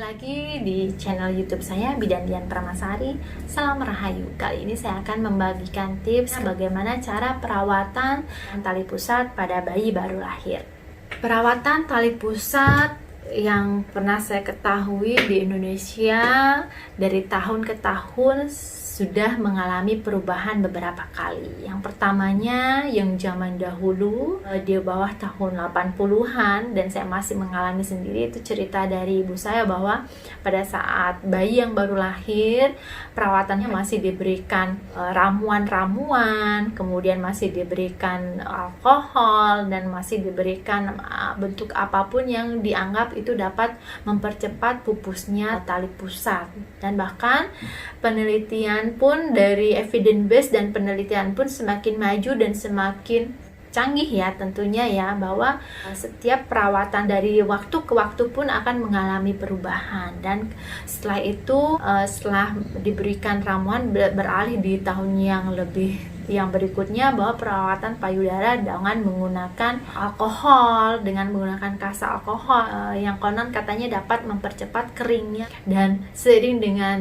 lagi di channel YouTube saya Bidan Dian Pramasari. Salam Rahayu. Kali ini saya akan membagikan tips bagaimana cara perawatan tali pusat pada bayi baru lahir. Perawatan tali pusat yang pernah saya ketahui di Indonesia dari tahun ke tahun sudah mengalami perubahan beberapa kali. Yang pertamanya yang zaman dahulu di bawah tahun 80-an, dan saya masih mengalami sendiri, itu cerita dari ibu saya bahwa pada saat bayi yang baru lahir perawatannya masih diberikan ramuan-ramuan, kemudian masih diberikan alkohol, dan masih diberikan bentuk apapun yang dianggap itu dapat mempercepat pupusnya tali pusat. Dan bahkan penelitian pun dari evidence base dan penelitian pun semakin maju dan semakin canggih ya tentunya ya, bahwa setiap perawatan dari waktu ke waktu pun akan mengalami perubahan. Dan setelah itu setelah diberikan ramuan beralih di tahun yang berikutnya bahwa perawatan payudara dengan menggunakan alkohol, dengan menggunakan kasa alkohol yang konon katanya dapat mempercepat keringnya. Dan seiring dengan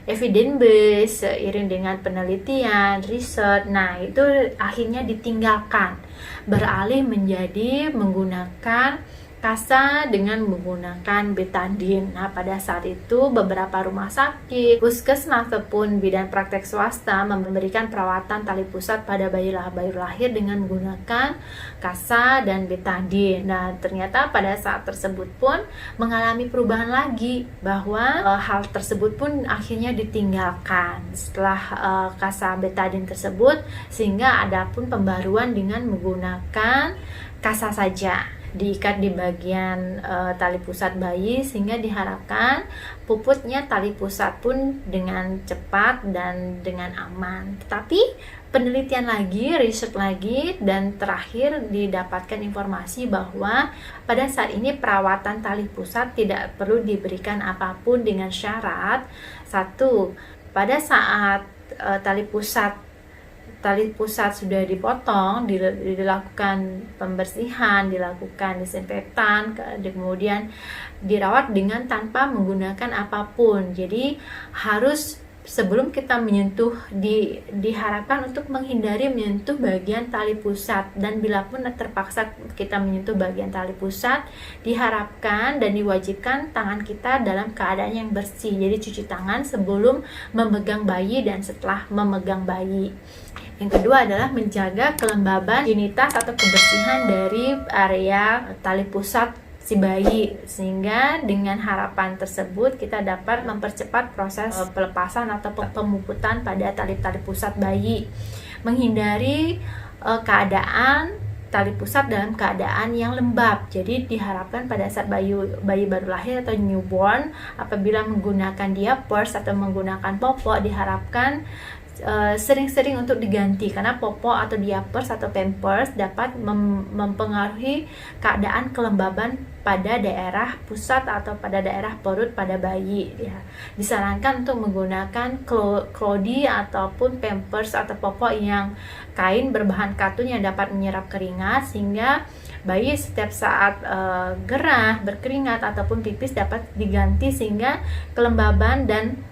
evidence base, seiring dengan penelitian, riset, nah itu akhirnya ditinggalkan, beralih menjadi menggunakan kasa dengan menggunakan betadine. Nah, pada saat itu beberapa rumah sakit, puskesmas ataupun bidan praktek swasta memberikan perawatan tali pusat pada bayi baru lahir dengan menggunakan kasa dan betadine. Nah, ternyata pada saat tersebut pun mengalami perubahan lagi, bahwa hal tersebut pun akhirnya ditinggalkan setelah kasa betadine tersebut, sehingga ada pun pembaruan dengan menggunakan kasa saja, diikat di bagian tali pusat bayi, sehingga diharapkan puputnya tali pusat pun dengan cepat dan dengan aman. Tetapi penelitian lagi, riset lagi, dan terakhir didapatkan informasi bahwa pada saat ini perawatan tali pusat tidak perlu diberikan apapun dengan syarat satu, pada saat tali pusat sudah dipotong, dilakukan pembersihan, dilakukan disinfektan, kemudian dirawat dengan tanpa menggunakan apapun. Jadi harus sebelum kita menyentuh, diharapkan untuk menghindari menyentuh bagian tali pusat. Dan bila pun terpaksa kita menyentuh bagian tali pusat, diharapkan dan diwajibkan tangan kita dalam keadaan yang bersih. Jadi cuci tangan sebelum memegang bayi dan setelah memegang bayi. Yang kedua adalah menjaga kelembaban, higienitas atau kebersihan dari area tali pusat si bayi, sehingga dengan harapan tersebut kita dapat mempercepat proses pelepasan atau pemuputan pada tali-tali pusat bayi, menghindari keadaan tali pusat dalam keadaan yang lembab. Jadi diharapkan pada saat bayi baru lahir atau newborn, apabila menggunakan diapers atau menggunakan popok, diharapkan sering-sering untuk diganti, karena popok atau diapers atau pampers dapat mempengaruhi keadaan kelembaban pada daerah pusat atau pada daerah perut pada bayi ya. Disarankan untuk menggunakan klodi ataupun pampers atau popok yang kain berbahan katun yang dapat menyerap keringat, sehingga bayi setiap saat gerah, berkeringat ataupun pipis dapat diganti, sehingga kelembaban dan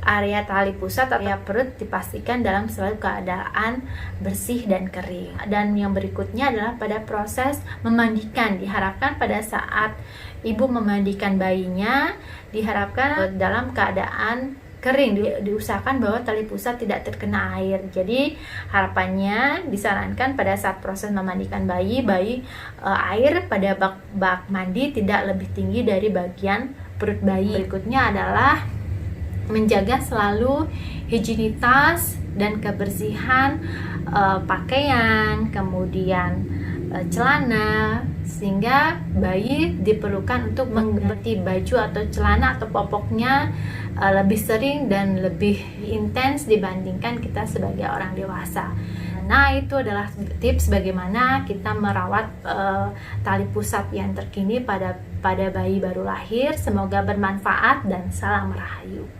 area tali pusat atau area perut dipastikan dalam selalu keadaan bersih dan kering. Dan yang berikutnya adalah pada proses memandikan. Diharapkan pada saat ibu memandikan bayinya, diharapkan dalam keadaan kering, diusahakan bahwa tali pusat tidak terkena air. Jadi harapannya disarankan pada saat proses memandikan bayi, air pada bak mandi tidak lebih tinggi dari bagian perut bayi. Berikutnya adalah menjaga selalu higienitas dan kebersihan pakaian, kemudian celana, sehingga bayi diperlukan untuk mengganti baju atau celana atau popoknya lebih sering dan lebih intens dibandingkan kita sebagai orang dewasa. Nah, itu adalah tips bagaimana kita merawat tali pusat yang terkini pada bayi baru lahir. Semoga bermanfaat dan salam Rahayu.